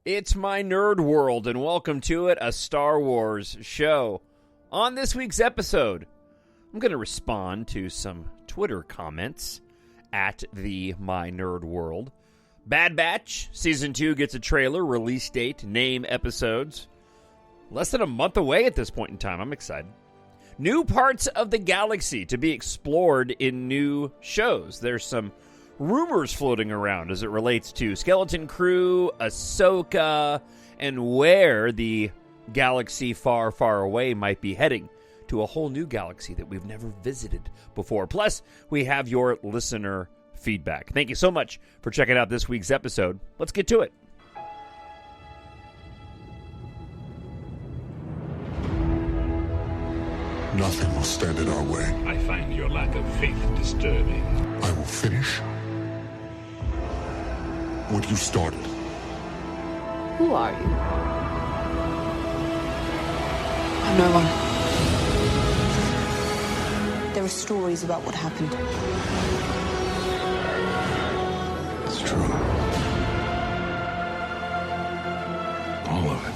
It's my nerd world, and welcome to it, a Star Wars show. On this week's episode, I'm going to respond to some Twitter comments at the My Nerd World. Bad Batch, Season 2 gets a trailer, release date, name, episodes. Less than a month away at this point in time. I'm excited. New parts of the galaxy to be explored in new shows. There's some rumors floating around as it relates to Skeleton Crew, Ahsoka, and where the galaxy far, far away might be heading to a whole new galaxy that we've never visited before. Plus, we have your listener feedback. Thank you so much for checking out this week's episode. Let's get to it. Nothing will stand in our way. I find your lack of faith disturbing. I will finish what you started. Who are you? I'm no one. There are stories about what happened. It's true. All of it.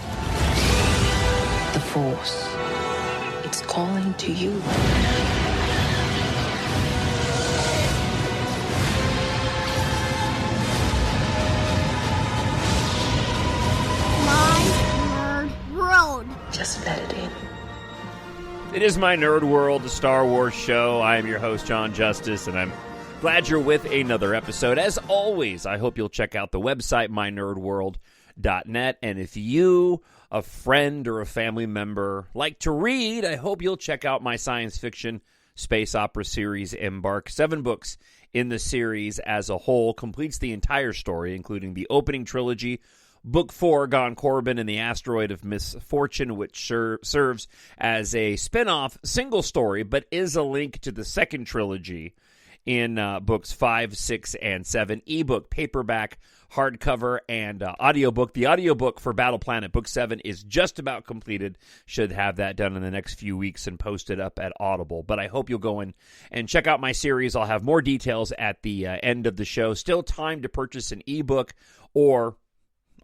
The Force. It's calling to you. Just let it in. It is My Nerd World, the Star Wars show. I am your host, Jon Justice, and I'm glad you're with another episode. As always, I hope you'll check out the website, mynerdworld.net. And if you, a friend or a family member, like to read, I hope you'll check out my science fiction space opera series, EMBARK. 7 books in the series as a whole, completes the entire story, including the opening trilogy, Book 4, Gahan, Corbijn, and the Asteroid of Misfortune, which serves as a spin-off single story, but is a link to the second trilogy in books 5, 6, and 7. Ebook, paperback, hardcover, and audiobook. The audiobook for Battle Planet Book 7 is just about completed. Should have that done in the next few weeks and posted up at Audible. But I hope you'll go in and check out my series. I'll have more details at the end of the show. Still time to purchase an ebook or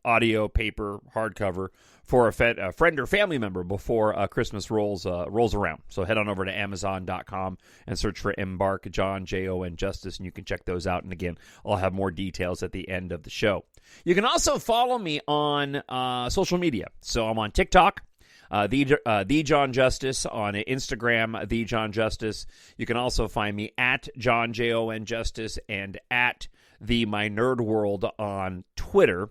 audio, paper, hardcover for a friend or family member before Christmas rolls around. So head on over to Amazon.com and search for EMBARK, Jon, Jon Justice, and you can check those out. And again, I'll have more details at the end of the show. You can also follow me on social media. So I'm on TikTok, the Jon Justice, on Instagram, the Jon Justice. You can also find me at Jon, Jon Justice, and at the My Nerd World on Twitter.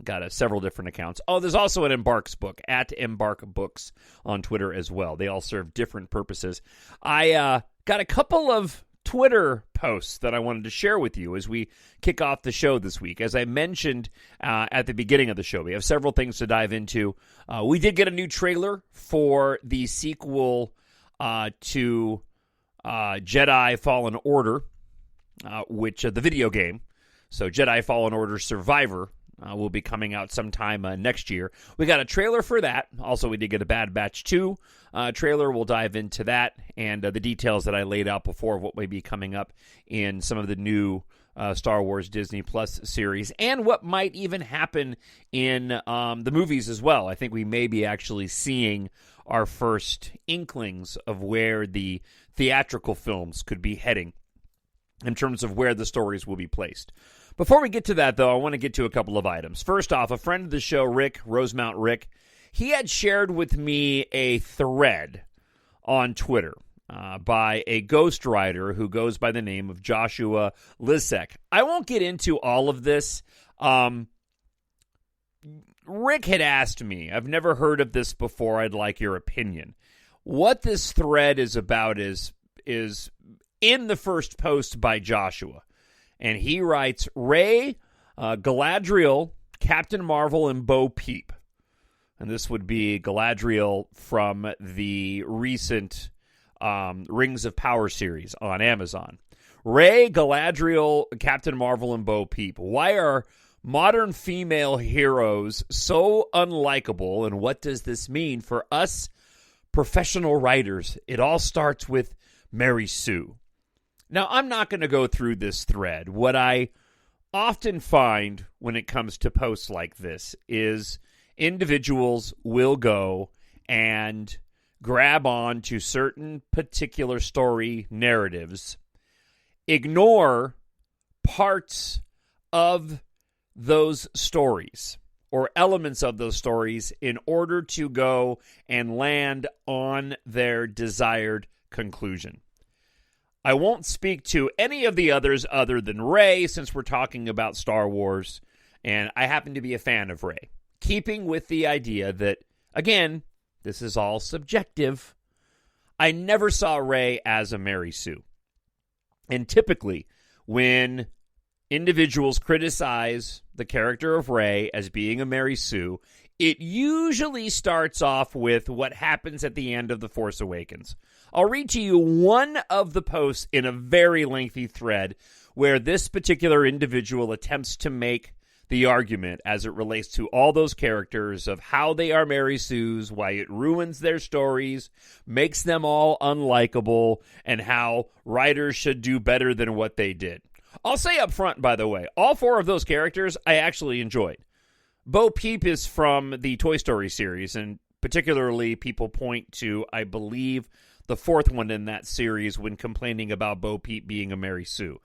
Got several different accounts. Oh, there's also an EMBARK's book, at EMBARK Books on Twitter as well. They all serve different purposes. I got a couple of Twitter posts that I wanted to share with you as we kick off the show this week. As I mentioned at the beginning of the show, we have several things to dive into. We did get a new trailer for the sequel to Jedi Fallen Order, which the video game. So Jedi Fallen Order Survivor will be coming out sometime next year. We got a trailer for that. Also, we did get a Bad Batch 2 trailer. We'll dive into that and the details that I laid out before of what may be coming up in some of the new Star Wars Disney Plus series and what might even happen in the movies as well. I think we may be actually seeing our first inklings of where the theatrical films could be heading in terms of where the stories will be placed. Before we get to that, though, I want to get to a couple of items. First off, a friend of the show, Rick, Rosemount Rick, he had shared with me a thread on Twitter by a ghostwriter who goes by the name of Joshua Lisek. I won't get into all of this. Rick had asked me, I've never heard of this before, I'd like your opinion. What this thread is about is in the first post by Joshua. And he writes, Rey, Galadriel, Captain Marvel, and Bo Peep. And this would be Galadriel from the recent Rings of Power series on Amazon. Rey, Galadriel, Captain Marvel, and Bo Peep. Why are modern female heroes so unlikable, and what does this mean for us professional writers? It all starts with Mary Sue. Now, I'm not going to go through this thread. What I often find when it comes to posts like this is individuals will go and grab on to certain particular story narratives, ignore parts of those stories or elements of those stories in order to go and land on their desired conclusion. I won't speak to any of the others other than Rey, since we're talking about Star Wars, and I happen to be a fan of Rey. Keeping with the idea that, again, this is all subjective, I never saw Rey as a Mary Sue. And typically, when individuals criticize the character of Rey as being a Mary Sue, it usually starts off with what happens at the end of The Force Awakens. I'll read to you one of the posts in a very lengthy thread where this particular individual attempts to make the argument as it relates to all those characters of how they are Mary Sues, why it ruins their stories, makes them all unlikable, and how writers should do better than what they did. I'll say up front, by the way, all four of those characters I actually enjoyed. Bo Peep is from the Toy Story series, and particularly people point to, I believe, the fourth one in that series when complaining about Bo Peep being a Mary Sue.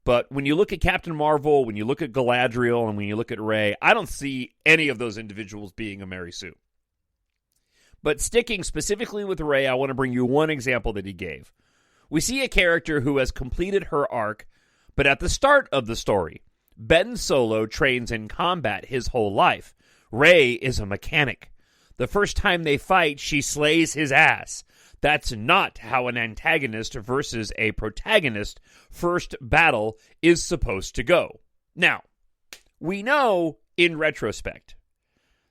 But when you look at Captain Marvel, when you look at Galadriel, and when you look at Rey, I don't see any of those individuals being a Mary Sue. But sticking specifically with Rey, I want to bring you one example that he gave. We see a character who has completed her arc, but at the start of the story, Ben Solo trains in combat his whole life. Rey is a mechanic. The first time they fight, she slays his ass. That's not how an antagonist versus a protagonist first battle is supposed to go. Now, we know in retrospect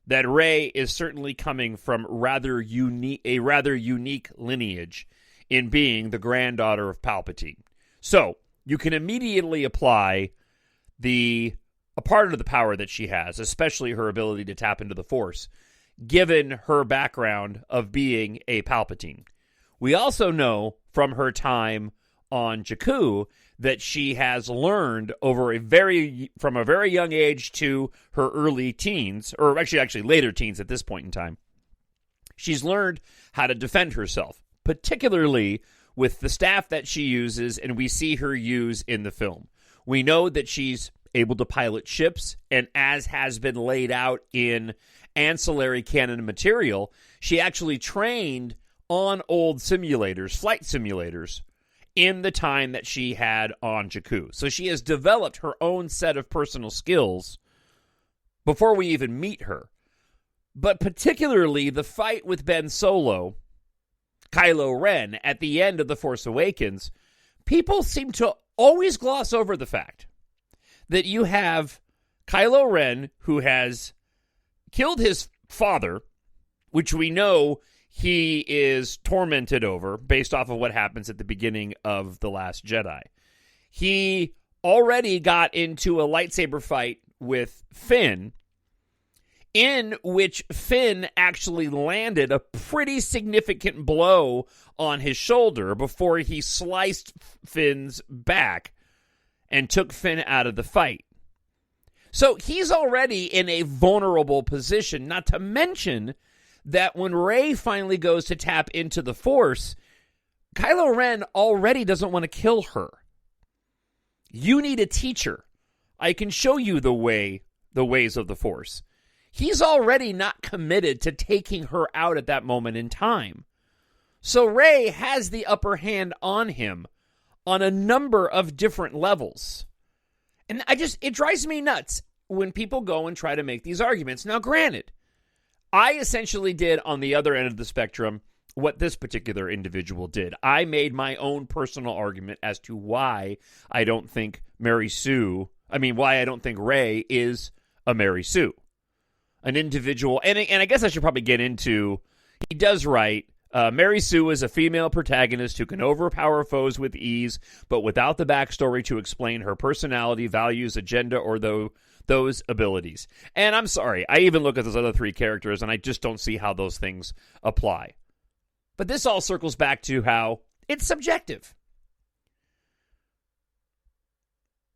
that Rey is certainly coming from a rather unique lineage in being the granddaughter of Palpatine. So, you can immediately apply a part of the power that she has, especially her ability to tap into the Force, given her background of being a Palpatine. We also know from her time on Jakku that she has learned from a very young age to her early teens, or actually later teens at this point in time. She's learned how to defend herself, particularly with the staff that she uses and we see her use in the film. We know that she's able to pilot ships, and as has been laid out in ancillary canon material, she actually trained on old simulators, flight simulators, in the time that she had on Jakku. So she has developed her own set of personal skills before we even meet her. But particularly the fight with Ben Solo, Kylo Ren, at the end of The Force Awakens, people seem to always gloss over the fact that you have Kylo Ren, who has killed his father, which we know he is tormented over based off of what happens at the beginning of The Last Jedi. He already got into a lightsaber fight with Finn, in which Finn actually landed a pretty significant blow on his shoulder before he sliced Finn's back and took Finn out of the fight. So he's already in a vulnerable position, not to mention that when Rey finally goes to tap into the Force, Kylo Ren already doesn't want to kill her. You need a teacher. I can show you the ways of the Force. He's already not committed to taking her out at that moment in time. So Rey has the upper hand on him on a number of different levels. And it drives me nuts when people go and try to make these arguments. Now, granted, I essentially did on the other end of the spectrum what this particular individual did. I made my own personal argument as to why I don't think why I don't think Rey is a Mary Sue. An individual, and I guess I should probably get into, he does write, Mary Sue is a female protagonist who can overpower foes with ease, but without the backstory to explain her personality, values, agenda, or those abilities. And I'm sorry, I even look at those other three characters, and I just don't see how those things apply. But this all circles back to how it's subjective.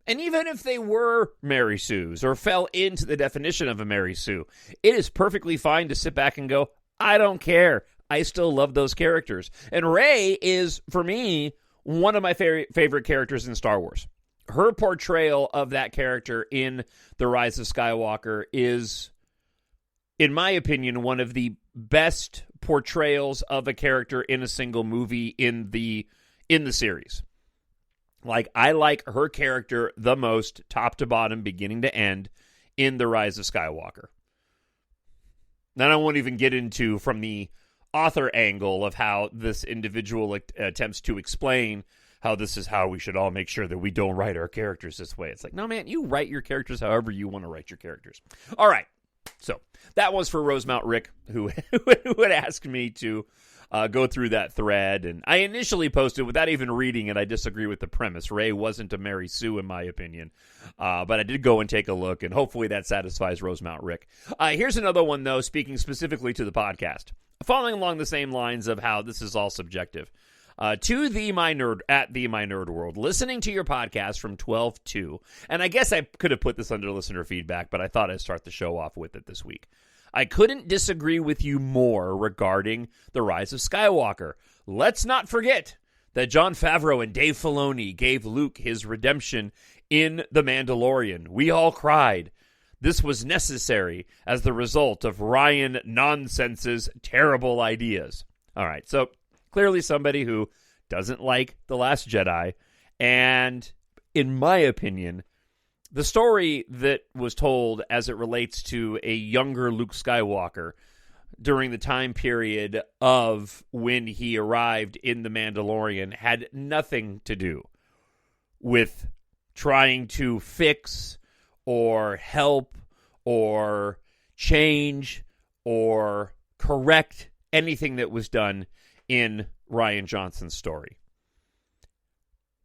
And even if they were Mary Sue's or fell into the definition of a Mary Sue, it is perfectly fine to sit back and go, I don't care. I still love those characters. And Rey is, for me, one of my favorite characters in Star Wars. Her portrayal of that character in The Rise of Skywalker is, in my opinion, one of the best portrayals of a character in a single movie in the series. Like, I like her character the most, top to bottom, beginning to end, in The Rise of Skywalker. Then I won't even get into, from the author angle, of how this individual attempts to explain how this is how we should all make sure that we don't write our characters this way. It's like, no, man, you write your characters however you want to write your characters. All right. So that was for Rosemount Rick, who had asked me to go through that thread. And I initially posted, without even reading it, I disagree with the premise. Rey wasn't a Mary Sue, in my opinion. But I did go and take a look, and hopefully that satisfies Rosemount Rick. Here's another one, though, speaking specifically to the podcast. Following along the same lines of how this is all subjective. To the My Nerd World, listening to your podcast from 12/2, and I guess I could have put this under listener feedback, but I thought I'd start the show off with it this week. I couldn't disagree with you more regarding The Rise of Skywalker. Let's not forget that Jon Favreau and Dave Filoni gave Luke his redemption in The Mandalorian. We all cried. This was necessary as the result of Ryan Nonsense's terrible ideas. All right, so clearly somebody who doesn't like The Last Jedi, and in my opinion, the story that was told as it relates to a younger Luke Skywalker during the time period of when he arrived in The Mandalorian had nothing to do with trying to fix or help or change or correct anything that was done in Rian Johnson's story.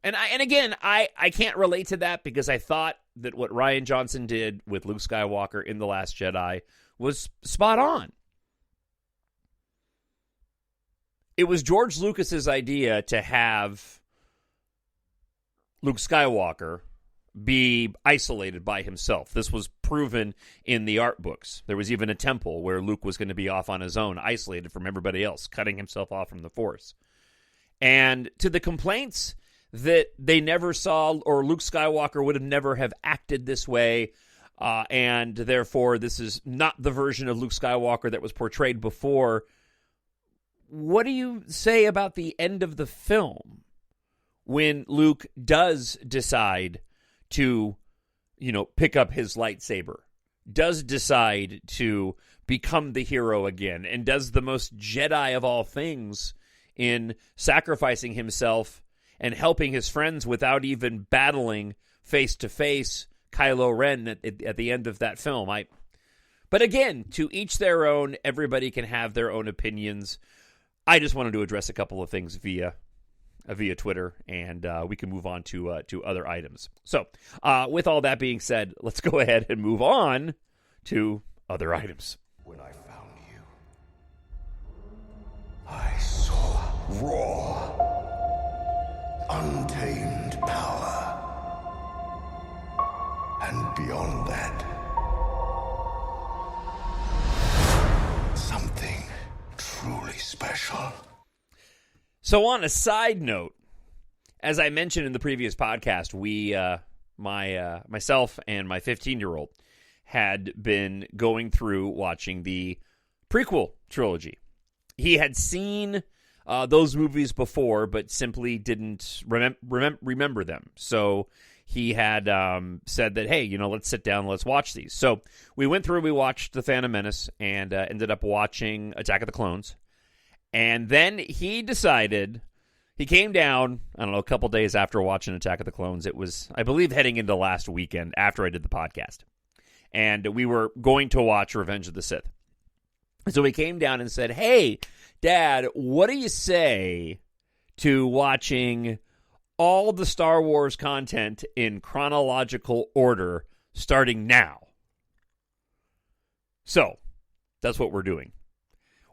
And again, I can't relate to that because I thought that what Rian Johnson did with Luke Skywalker in The Last Jedi was spot on. It was George Lucas's idea to have Luke Skywalker be isolated by himself. This was proven in the art books. There was even a temple where Luke was going to be off on his own, isolated from everybody else, cutting himself off from the Force. And to the complaints that they never saw, or Luke Skywalker would have never have acted this way, and therefore this is not the version of Luke Skywalker that was portrayed before. What do you say about the end of the film when Luke does decide to, pick up his lightsaber, does decide to become the hero again, and does the most Jedi of all things in sacrificing himself and helping his friends without even battling face-to-face Kylo Ren at the end of that film? But again, to each their own. Everybody can have their own opinions. I just wanted to address a couple of things via Twitter, and we can move on to other items. So, with all that being said, let's go ahead and move on to other items. When I found you, I saw raw, untamed power. And beyond that, something truly special. So on a side note, as I mentioned in the previous podcast, we, myself and my 15-year-old had been going through watching the prequel trilogy. He had seen those movies before, but simply didn't remember them. So he had said that, hey, let's sit down, let's watch these. So we went through, we watched The Phantom Menace, and ended up watching Attack of the Clones. And then he decided, he came down, I don't know, a couple days after watching Attack of the Clones. It was, I believe, heading into last weekend after I did the podcast. And we were going to watch Revenge of the Sith. So he came down and said, hey, Dad, what do you say to watching all the Star Wars content in chronological order starting now? So, that's what we're doing.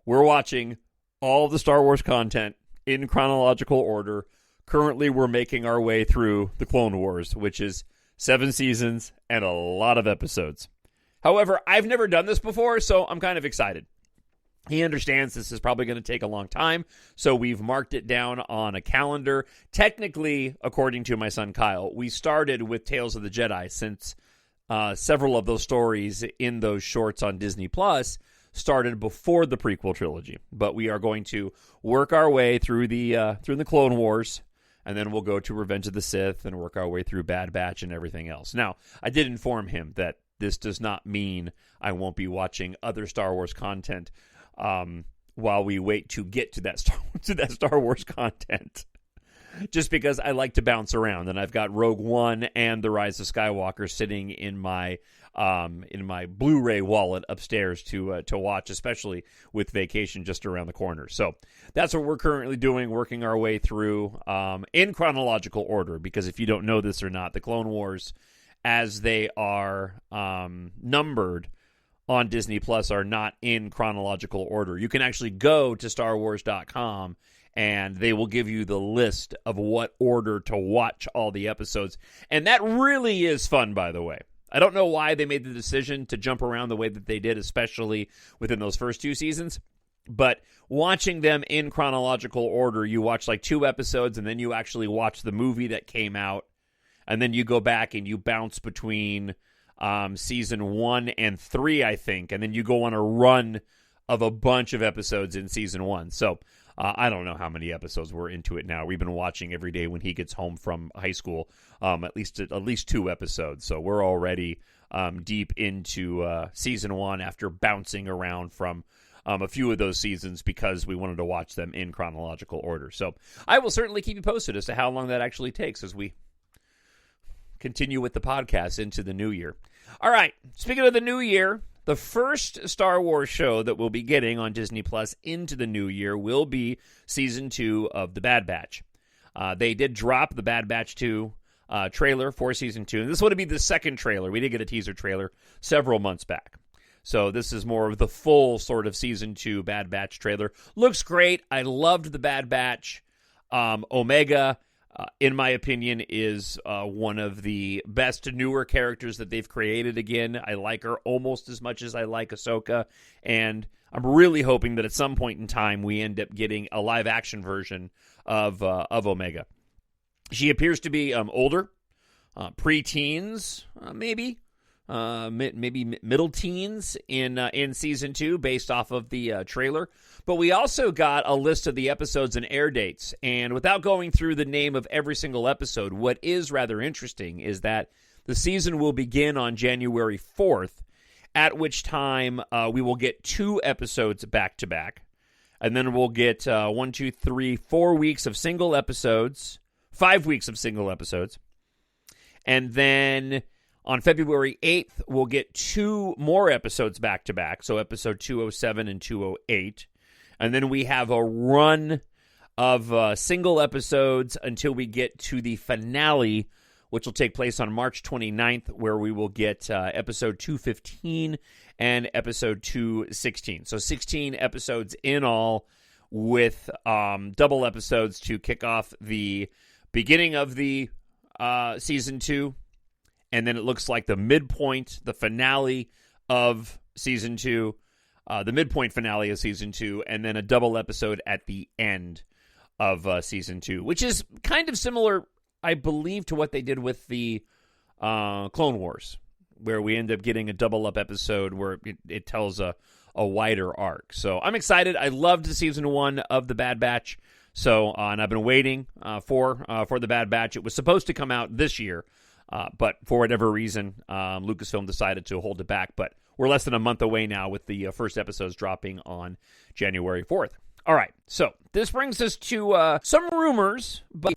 We're watching all the Star Wars content in chronological order. Currently, we're making our way through the Clone Wars, which is 7 seasons, and a lot of episodes. However, I've never done this before, so I'm kind of excited. He understands this is probably going to take a long time, so we've marked it down on a calendar. Technically, according to my son Kyle, we started with Tales of the Jedi since several of those stories in those shorts on Disney Plus started before the prequel trilogy. But we are going to work our way through the Clone Wars, and then we'll go to Revenge of the Sith and work our way through Bad Batch and everything else. Now, I did inform him that this does not mean I won't be watching other Star Wars content while we wait to get to that Star Wars content. Just because I like to bounce around, and I've got Rogue One and The Rise of Skywalker sitting in my Blu-ray wallet upstairs to watch, especially with vacation just around the corner. So that's what we're currently doing, working our way through in chronological order. Because if you don't know this or not, the Clone Wars, as they are numbered on Disney Plus, are not in chronological order. You can actually go to StarWars.com and they will give you the list of what order to watch all the episodes. And that really is fun, by the way. I don't know why they made the decision to jump around the way that they did, especially within those first 2 seasons. But watching them in chronological order, you watch like 2 episodes, and then you actually watch the movie that came out. And then you go back and you bounce between season 1 and 3, I think. And then you go on a run of a bunch of episodes in season 1. So I don't know how many episodes we're into it now. We've been watching every day when he gets home from high school, at least 2 episodes. So we're already deep into season 1 after bouncing around from a few of those seasons because we wanted to watch them in chronological order. So I will certainly keep you posted as to how long that actually takes as we continue with the podcast into the new year. All right, speaking of the new year, the first Star Wars show that we'll be getting on Disney Plus into the new year will be Season 2 of The Bad Batch. They did drop the Bad Batch 2 trailer for Season 2, and this would be the second trailer. We did get a teaser trailer several months back. So this is more of the full sort of Season 2 Bad Batch trailer. Looks great. I loved the Bad Batch. Omega, in my opinion, is one of the best newer characters that they've created again. I like her almost as much as I like Ahsoka, and I'm really hoping that at some point in time we end up getting a live-action version of Omega. She appears to be older, pre-teens, maybe middle teens in Season 2 based off of the trailer. But we also got a list of the episodes and air dates. And without going through the name of every single episode, what is rather interesting is that the season will begin on January 4th, at which time we will get 2 episodes back-to-back. And then we'll get 4 weeks of single episodes, 5 weeks of single episodes. And then on February 8th, we'll get 2 more episodes back-to-back, so episode 207 and 208. And then we have a run of single episodes until we get to the finale, which will take place on March 29th, where we will get episode 215 and episode 216. So 16 episodes in all, with double episodes to kick off the beginning of the Season 2. And then it looks like the midpoint, the finale of Season 2, the midpoint finale of Season 2, and then a double episode at the end of Season 2, which is kind of similar, I believe, to what they did with the Clone Wars, where we end up getting a double-up episode where it tells a wider arc. So I'm excited. I loved the Season 1 of The Bad Batch, so and I've been waiting for The Bad Batch. It was supposed to come out this year, but for whatever reason, Lucasfilm decided to hold it back. But we're less than a month away now with the first episodes dropping on January 4th. All right, so this brings us to some rumors, but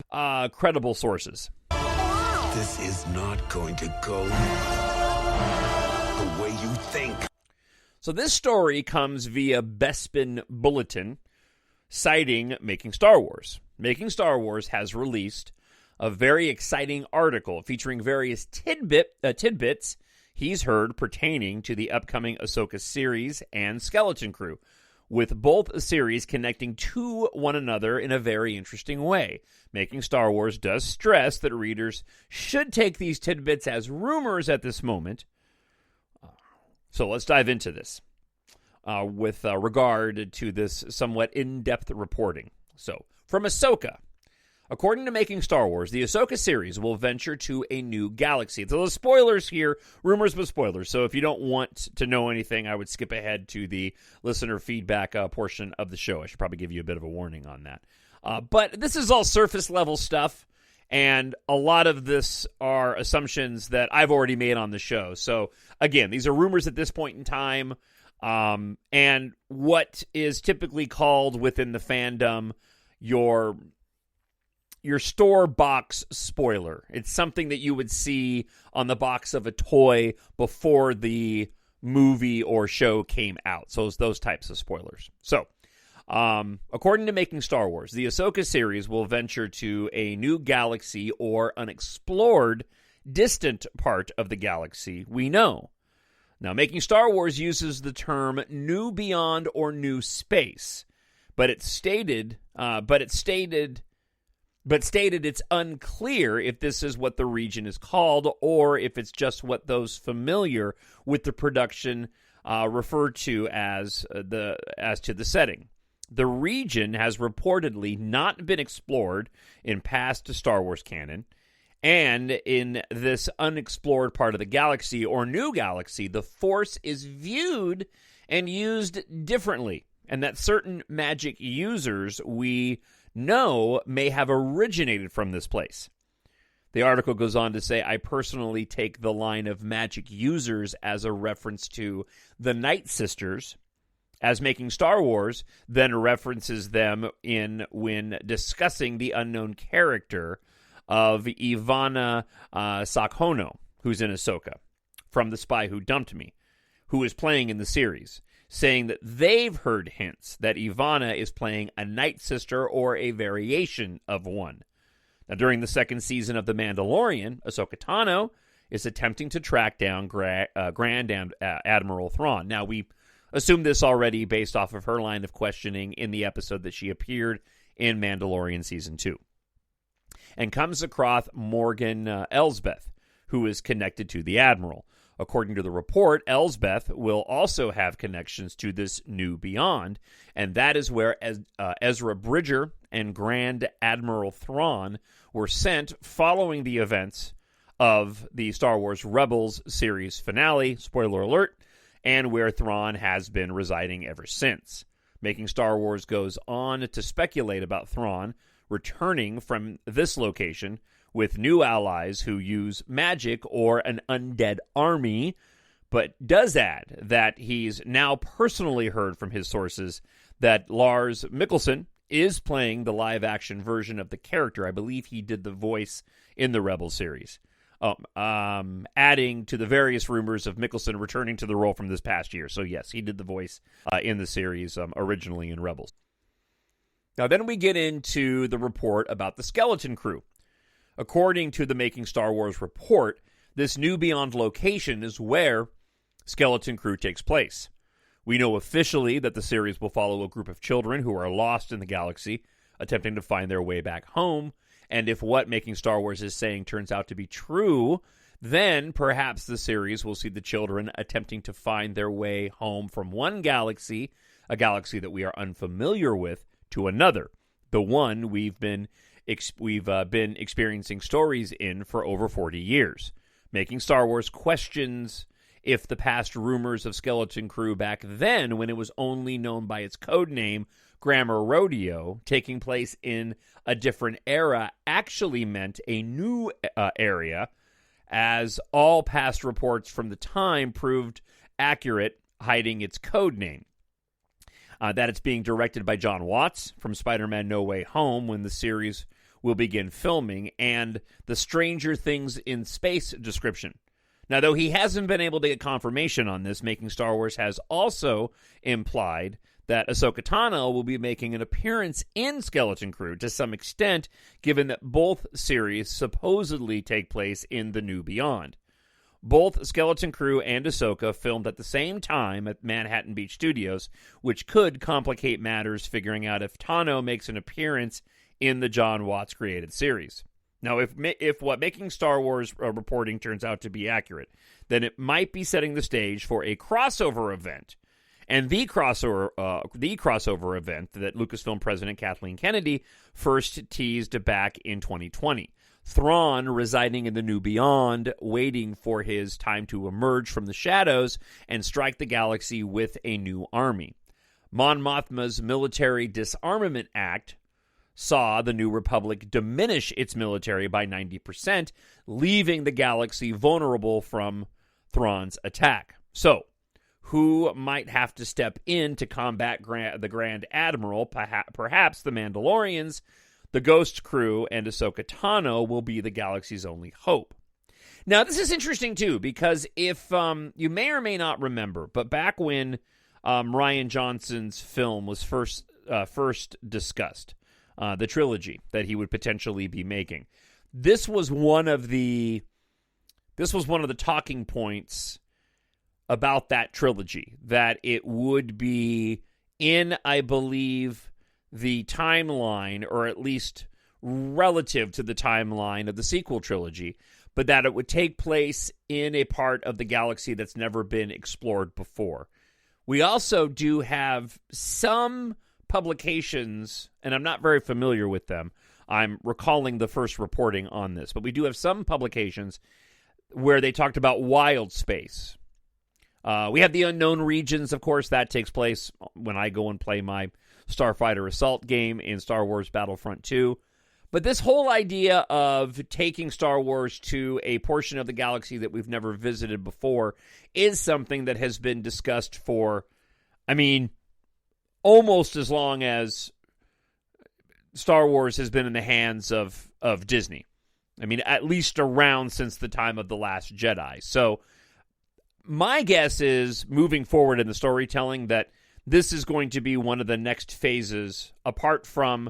credible sources. This is not going to go the way you think. So this story comes via Bespin Bulletin, citing Making Star Wars. Making Star Wars has released a very exciting article featuring various tidbits he's heard pertaining to the upcoming Ahsoka series and Skeleton Crew, with both series connecting to one another in a very interesting way. Making Star Wars does stress that readers should take these tidbits as rumors at this moment. So let's dive into this with regard to this somewhat in-depth reporting. So, from Ahsoka. According to Making Star Wars, the Ahsoka series will venture to a new galaxy. So the spoilers here, rumors but spoilers. So if you don't want to know anything, I would skip ahead to the listener feedback portion of the show. I should probably give you a bit of a warning on that. But this is all surface level stuff, and a lot of this are assumptions that I've already made on the show. So again, these are rumors at this point in time, and what is typically called within the fandom your store box spoiler. It's something that you would see on the box of a toy before the movie or show came out. So it's those types of spoilers. So, according to Making Star Wars, the Ahsoka series will venture to a new galaxy or unexplored, distant part of the galaxy we know. Now, Making Star Wars uses the term new beyond or new space, but stated it's unclear if this is what the region is called or if it's just what those familiar with the production refer to as to the setting. The region has reportedly not been explored in past Star Wars canon, and in this unexplored part of the galaxy or new galaxy, the Force is viewed and used differently, and that certain magic users we know may have originated from this place. The article goes on to say, I personally take the line of magic users as a reference to the Night Sisters, as Making Star Wars then references them when discussing the unknown character of Ivana Sakhono, who's in Ahsoka, from The Spy Who Dumped Me, who is playing in the series, saying that they've heard hints that Ivana is playing a Night Sister or a variation of one. Now, during the second season of The Mandalorian, Ahsoka Tano is attempting to track down Grand Admiral Thrawn. Now, we assumed this already based off of her line of questioning in the episode that she appeared in Mandalorian Season 2. And comes across Morgan Elsbeth, who is connected to the Admiral. According to the report, Elsbeth will also have connections to this new beyond, and that is where Ezra Bridger and Grand Admiral Thrawn were sent following the events of the Star Wars Rebels series finale, spoiler alert, and where Thrawn has been residing ever since. Making Star Wars goes on to speculate about Thrawn returning from this location with new allies who use magic or an undead army, but does add that he's now personally heard from his sources that Lars Mikkelsen is playing the live-action version of the character. I believe he did the voice in the Rebels series, adding to the various rumors of Mikkelsen returning to the role from this past year. So yes, he did the voice in the series originally in Rebels. Now then we get into the report about the Skeleton Crew. According to the Making Star Wars report, this new Beyond location is where Skeleton Crew takes place. We know officially that the series will follow a group of children who are lost in the galaxy, attempting to find their way back home, and if what Making Star Wars is saying turns out to be true, then perhaps the series will see the children attempting to find their way home from one galaxy, a galaxy that we are unfamiliar with, to another, the one we've been experiencing stories in for over 40 years. Making Star Wars questions if the past rumors of Skeleton Crew back then, when it was only known by its code name, Grammar Rodeo, taking place in a different era, actually meant a new area, as all past reports from the time proved accurate, hiding its code name. That it's being directed by John Watts from Spider-Man No Way Home when the series will begin filming, and the Stranger Things in Space description. Now, though he hasn't been able to get confirmation on this, Making Star Wars has also implied that Ahsoka Tano will be making an appearance in Skeleton Crew to some extent, given that both series supposedly take place in the New Beyond. Both Skeleton Crew and Ahsoka filmed at the same time at Manhattan Beach Studios, which could complicate matters figuring out if Tano makes an appearance in the Jon Watts created series. Now, if what Making Star Wars reporting turns out to be accurate, then it might be setting the stage for a crossover event. And the crossover event that Lucasfilm President Kathleen Kennedy first teased back in 2020. Thrawn residing in the New Beyond, waiting for his time to emerge from the shadows and strike the galaxy with a new army. Mon Mothma's Military Disarmament Act saw the New Republic diminish its military by 90%, leaving the galaxy vulnerable from Thrawn's attack. So, who might have to step in to combat the Grand Admiral? Perhaps the Mandalorians, the Ghost Crew, and Ahsoka Tano will be the galaxy's only hope. Now, this is interesting, too, because if you may or may not remember, but back when Rian Johnson's film was first discussed, the trilogy that he would potentially be making, this was one of the talking points about that trilogy, that it would be in, I believe, the timeline, or at least relative to the timeline of the sequel trilogy, but that it would take place in a part of the galaxy that's never been explored before. We also do have some publications, and I'm not very familiar with them. I'm recalling the first reporting on this, but we do have some publications where they talked about wild space. We have the Unknown Regions, of course. That takes place when I go and play my Starfighter Assault game in Star Wars Battlefront 2. But this whole idea of taking Star Wars to a portion of the galaxy that we've never visited before is something that has been discussed for, almost as long as Star Wars has been in the hands of Disney. At least around since the time of The Last Jedi. So my guess is, moving forward in the storytelling, that this is going to be one of the next phases, apart from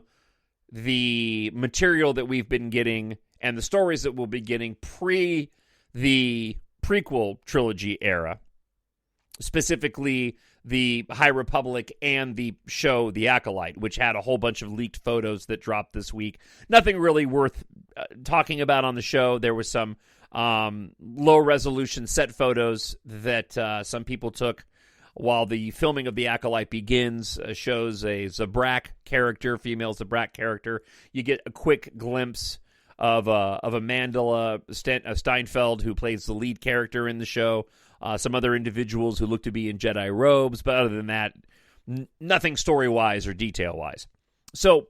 the material that we've been getting and the stories that we'll be getting pre the prequel trilogy era, specifically the High Republic and the show The Acolyte, which had a whole bunch of leaked photos that dropped this week. Nothing really worth talking about on the show. There was some low-resolution set photos that some people took while the filming of The Acolyte begins. Shows a Zabrak character, female Zabrak character. You get a quick glimpse of Amandla Steinfeld, who plays the lead character in the show. Some other individuals who look to be in Jedi robes, but other than that, nothing story-wise or detail-wise. So,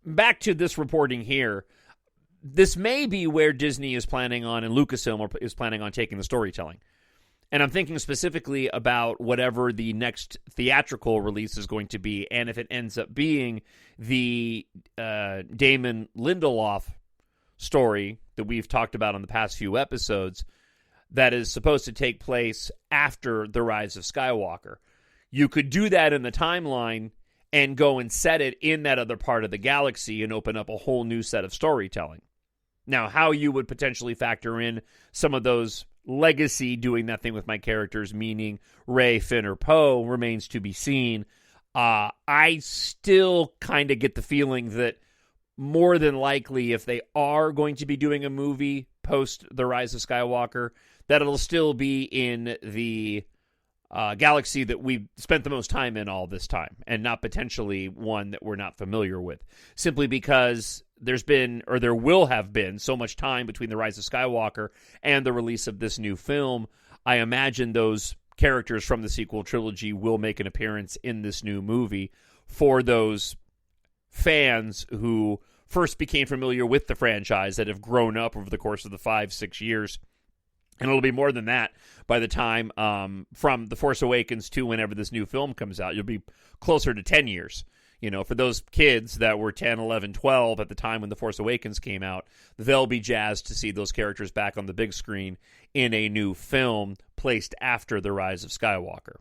back to this reporting here. This may be where Disney is planning on, and Lucasfilm is planning on taking the storytelling. And I'm thinking specifically about whatever the next theatrical release is going to be, and if it ends up being the Damon Lindelof story that we've talked about on the past few episodes, that is supposed to take place after The Rise of Skywalker. You could do that in the timeline and go and set it in that other part of the galaxy and open up a whole new set of storytelling. Now, how you would potentially factor in some of those legacy doing that thing with my characters, meaning Rey, Finn, or Poe, remains to be seen. I still kind of get the feeling that more than likely, if they are going to be doing a movie post The Rise of Skywalker, that it'll still be in the galaxy that we've spent the most time in all this time, and not potentially one that we're not familiar with, simply because there's been, or there will have been, so much time between The Rise of Skywalker and the release of this new film. I imagine those characters from the sequel trilogy will make an appearance in this new movie for those fans who first became familiar with the franchise, that have grown up over the course of the 5-6 years. And it'll be more than that by the time from The Force Awakens to whenever this new film comes out. You'll be closer to 10 years. For those kids that were 10, 11, 12 at the time when The Force Awakens came out, they'll be jazzed to see those characters back on the big screen in a new film placed after The Rise of Skywalker.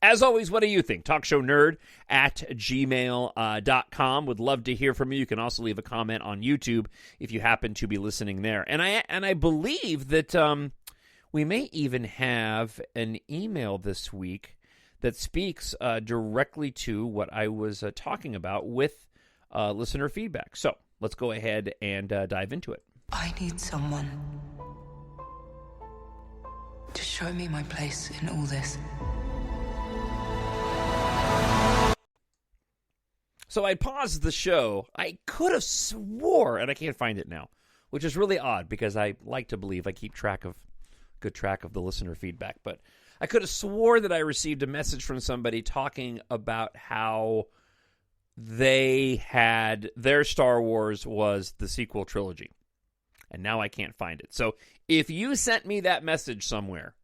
As always, what do you think? TalkShowNerd at gmail.com. Would love to hear from you. You can also leave a comment on YouTube if you happen to be listening there. And I believe that we may even have an email this week that speaks directly to what I was talking about with listener feedback. So let's go ahead and dive into it. I need someone to show me my place in all this. So I paused the show. I could have swore, and I can't find it now, which is really odd because I like to believe I keep good track of the listener feedback. But I could have swore that I received a message from somebody talking about how they had their Star Wars was the sequel trilogy. And now I can't find it. So if you sent me that message somewhere,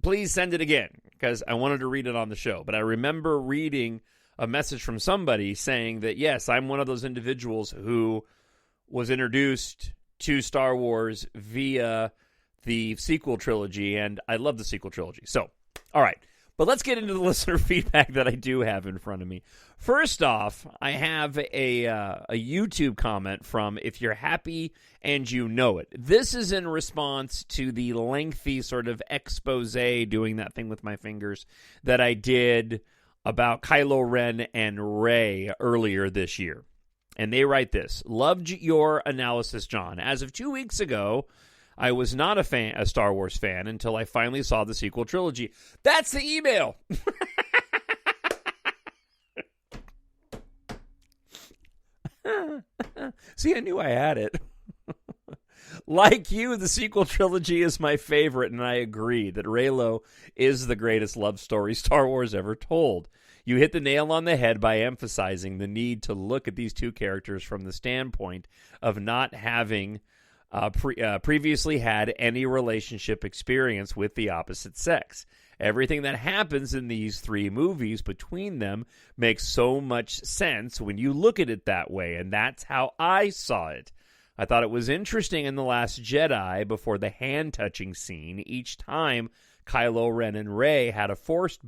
please send it again because I wanted to read it on the show. But I remember reading a message from somebody saying that, yes, I'm one of those individuals who was introduced to Star Wars via the sequel trilogy, and I love the sequel trilogy. So, all right. But let's get into the listener feedback that I do have in front of me. First off, I have a YouTube comment from If You're Happy and You Know It. This is in response to the lengthy sort of expose, doing that thing with my fingers, that I did about Kylo Ren and Rey earlier this year. And they write this: loved your analysis, John. As of 2 weeks ago, I was not a Star Wars fan until I finally saw the sequel trilogy. That's the email. See, I knew I had it. Like you, the sequel trilogy is my favorite, and I agree that Reylo is the greatest love story Star Wars ever told. You hit the nail on the head by emphasizing the need to look at these two characters from the standpoint of not having previously had any relationship experience with the opposite sex. Everything that happens in these three movies between them makes so much sense when you look at it that way, and that's how I saw it. I thought it was interesting in The Last Jedi, before the hand-touching scene, each time Kylo Ren and Rey had a force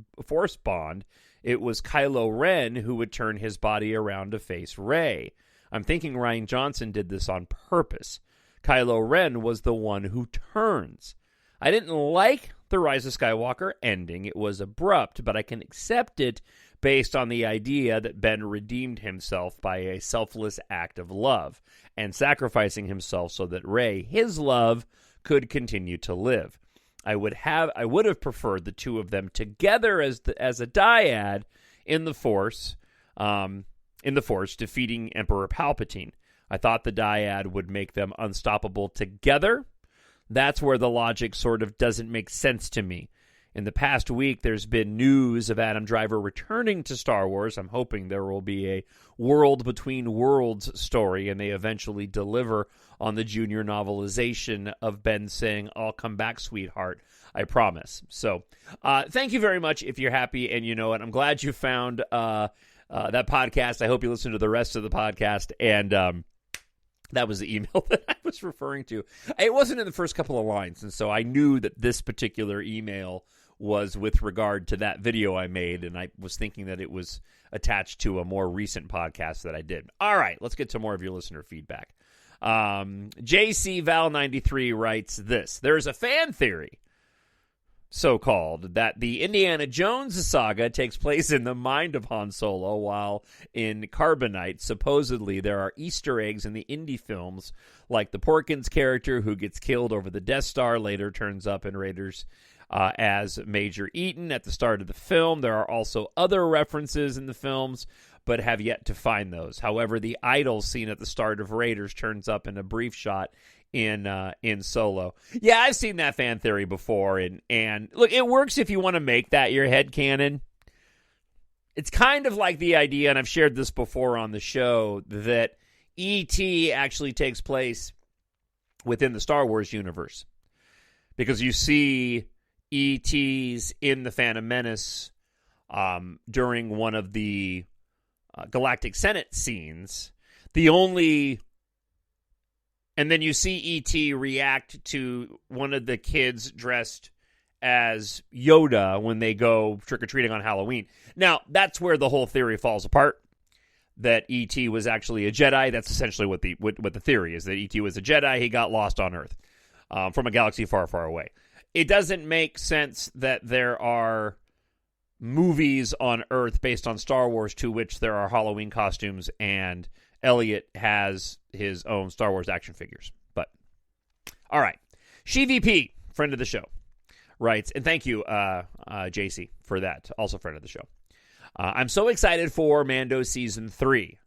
bond, it was Kylo Ren who would turn his body around to face Rey. I'm thinking Rian Johnson did this on purpose. Kylo Ren was the one who turns. I didn't like the Rise of Skywalker ending. It was abrupt, but I can accept it based on the idea that Ben redeemed himself by a selfless act of love and sacrificing himself so that Rey, his love, could continue to live. I would have preferred the two of them together as a dyad in the Force, defeating Emperor Palpatine. I thought the dyad would make them unstoppable together. That's where the logic sort of doesn't make sense to me. In the past week, there's been news of Adam Driver returning to Star Wars. I'm hoping there will be a World Between Worlds story, and they eventually deliver on the junior novelization of Ben saying, "I'll come back, sweetheart. I promise." So, thank you very much if you're happy and you know it. I'm glad you found that podcast. I hope you listen to the rest of the podcast. And that was the email that I was referring to. It wasn't in the first couple of lines, and so I knew that this particular email was with regard to that video I made, and I was thinking that it was attached to a more recent podcast that I did. All right, let's get to more of your listener feedback. JC Val 93 writes this: there's a fan theory, so-called, that the Indiana Jones saga takes place in the mind of Han Solo, while in Carbonite, supposedly, there are Easter eggs in the Indy films, like the Porkins character who gets killed over the Death Star later turns up in Raiders as Major Eaton at the start of the film. There are also other references in the films, but have yet to find those. However, the idol scene at the start of Raiders turns up in a brief shot in Solo. Yeah, I've seen that fan theory before, and look, it works if you want to make that your headcanon. It's kind of like the idea, and I've shared this before on the show, that E.T. actually takes place within the Star Wars universe. Because you see E.T.'s in the Phantom Menace during one of the Galactic Senate scenes. And then you see E.T. react to one of the kids dressed as Yoda when they go trick-or-treating on Halloween. Now, that's where the whole theory falls apart, that E.T. was actually a Jedi. That's essentially what the theory is, that E.T. was a Jedi. He got lost on Earth from a galaxy far, far away. It doesn't make sense that there are movies on Earth based on Star Wars to which there are Halloween costumes, and Elliot has his own Star Wars action figures. But, all right. SheVP, friend of the show, writes, and thank you, JC, for that. Also friend of the show. I'm so excited for Mando Season 3.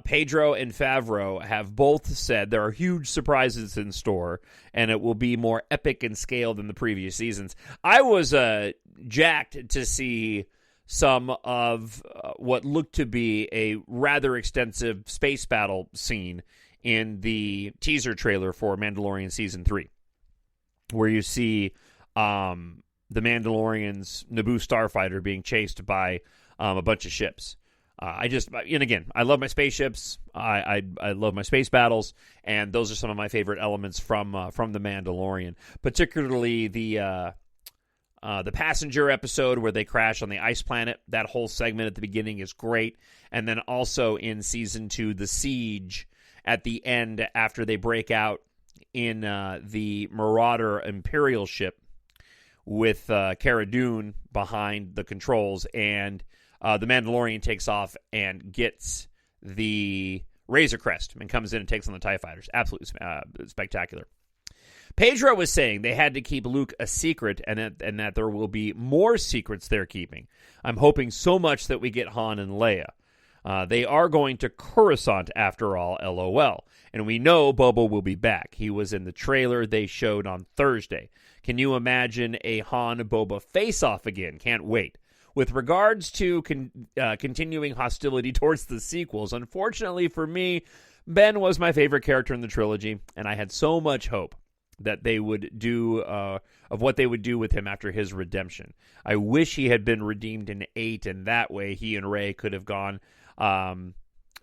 Pedro and Favreau have both said there are huge surprises in store, and it will be more epic in scale than the previous seasons. I was jacked to see some of what looked to be a rather extensive space battle scene in the teaser trailer for Mandalorian Season 3, where you see the Mandalorian's Naboo starfighter being chased by a bunch of ships. And again, I love my spaceships. I love my space battles, and those are some of my favorite elements from the Mandalorian. Particularly the passenger episode where they crash on the ice planet. That whole segment at the beginning is great, and then also in Season 2, the siege at the end after they break out in the Marauder Imperial ship with Cara Dune behind the controls, and the Mandalorian takes off and gets the Razor Crest and comes in and takes on the TIE fighters. Absolutely spectacular. Pedro was saying they had to keep Luke a secret, and that there will be more secrets they're keeping. I'm hoping so much that we get Han and Leia. They are going to Coruscant after all, LOL. And we know Boba will be back. He was in the trailer they showed on Thursday. Can you imagine a Han-Boba face-off again? Can't wait. With regards to continuing hostility towards the sequels, unfortunately for me, Ben was my favorite character in the trilogy, and I had so much hope that they would do, of what they would do with him after his redemption. I wish he had been redeemed in 8, and that way he and Rey could have gone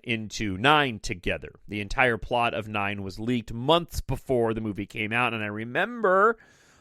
into 9 together. The entire plot of 9 was leaked months before the movie came out, and I remember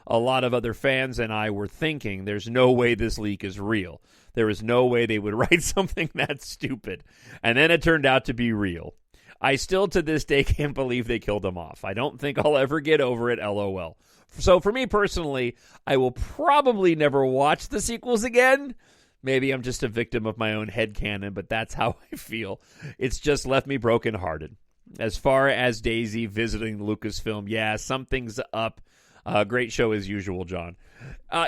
a lot of other fans and I were thinking, there's no way this leak is real. There is no way they would write something that stupid. And then it turned out to be real. I still, to this day, can't believe they killed him off. I don't think I'll ever get over it, LOL. So for me personally, I will probably never watch the sequels again. Maybe I'm just a victim of my own headcanon, but that's how I feel. It's just left me brokenhearted. As far as Daisy visiting Lucasfilm, yeah, something's up. Great show as usual, John.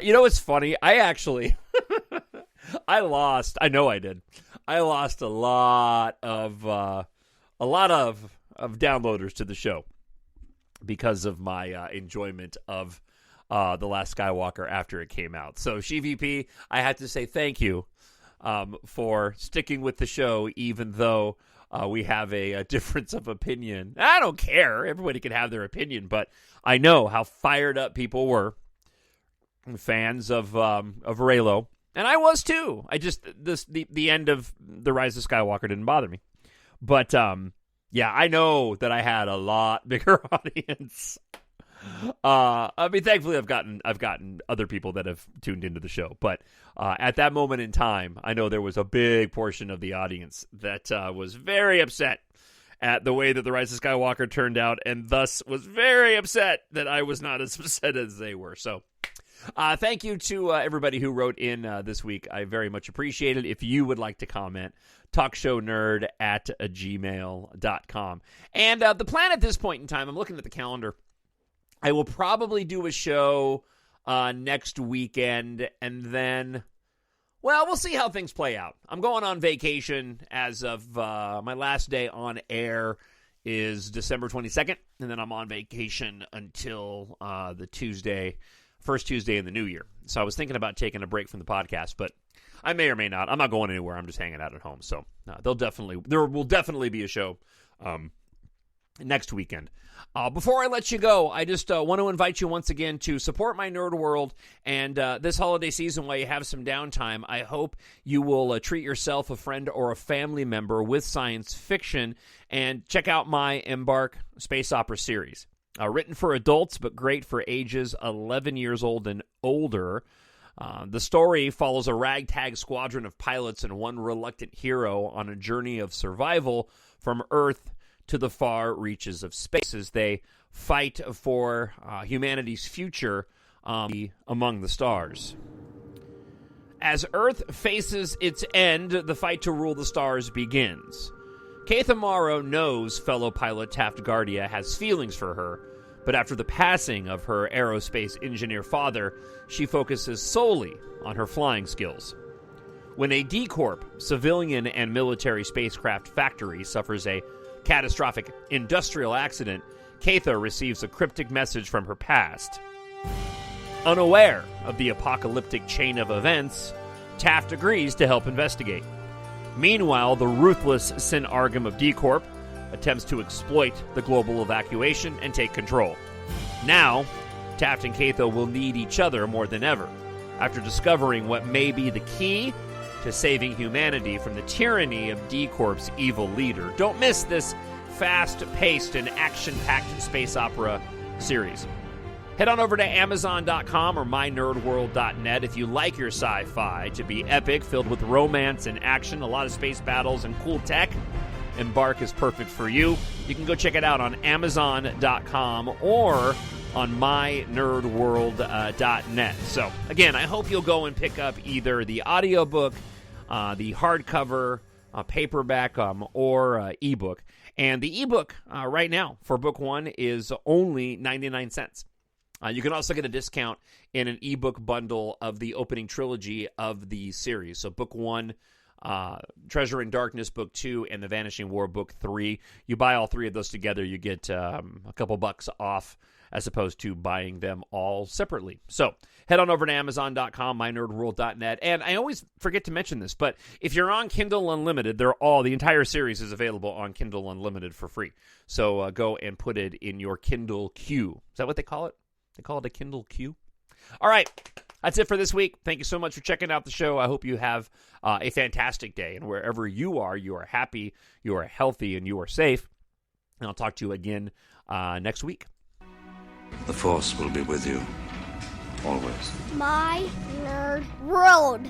You know what's funny? I actually, I lost a lot of downloaders to the show because of my enjoyment of The Last Skywalker after it came out. So, SheVP, I have to say thank you for sticking with the show, even though we have a difference of opinion. I don't care. Everybody can have their opinion, but I know how fired up people were, fans of Reylo, and I was too. I just the end of The Rise of Skywalker didn't bother me, but yeah, I know that I had a lot bigger audience. I mean, thankfully, I've gotten other people that have tuned into the show, but at that moment in time, I know there was a big portion of the audience that was very upset at the way that The Rise of Skywalker turned out, and thus was very upset that I was not as upset as they were. So, thank you to everybody who wrote in this week. I very much appreciate it. If you would like to comment, talkshownerd@gmail.com. And the plan at this point in time, I'm looking at the calendar. I will probably do a show next weekend, and then, well, we'll see how things play out. I'm going on vacation as of my last day on air is December 22nd, and then I'm on vacation until the first Tuesday in the new year. So I was thinking about taking a break from the podcast, but I may or may not. I'm not going anywhere. I'm just hanging out at home. So there will definitely be a show next weekend. Before I let you go, I just want to invite you once again to support my nerd world. And this holiday season, while you have some downtime, I hope you will treat yourself, a friend, or a family member with science fiction and check out my EMBARK space opera series. Written for adults, but great for ages 11 years old and older. The story follows a ragtag squadron of pilots and one reluctant hero on a journey of survival from Earth to the far reaches of space as they fight for humanity's future among the stars. As Earth faces its end, the fight to rule the stars begins. Keith Amaro knows fellow pilot Taft Guardia has feelings for her, but after the passing of her aerospace engineer father, she focuses solely on her flying skills. When a D-Corp civilian and military spacecraft factory suffers a catastrophic industrial accident, Keitha receives a cryptic message from her past. Unaware of the apocalyptic chain of events, Taft agrees to help investigate. Meanwhile, the ruthless Sin Argam of D-Corp attempts to exploit the global evacuation and take control. Now, Taft and Keitha will need each other more than ever, after discovering what may be the key to saving humanity from the tyranny of D-Corp's evil leader. Don't miss this fast-paced and action-packed space opera series. Head on over to Amazon.com or mynerdworld.net if you like your sci-fi to be epic, filled with romance and action, a lot of space battles, and cool tech. EMBARK is perfect for you. You can go check it out on Amazon.com or on mynerdworld.net. So, again, I hope you'll go and pick up either the audiobook, the hardcover, paperback, or ebook. And the ebook right now for book one is only 99 cents. You can also get a discount in an ebook bundle of the opening trilogy of the series. So book one, Treasure in Darkness, book 2, and The Vanishing War, book 3. You buy all three of those together, you get a couple bucks off as opposed to buying them all separately. So head on over to Amazon.com, mynerdworld.net. And I always forget to mention this, but if you're on Kindle Unlimited, the entire series is available on Kindle Unlimited for free. So go and put it in your Kindle queue. Is that what they call it? They call it a Kindle queue. All right. That's it for this week. Thank you so much for checking out the show. I hope you have a fantastic day. And wherever you are happy, you are healthy, and you are safe. And I'll talk to you again next week. The Force will be with you, always. My Nerd World.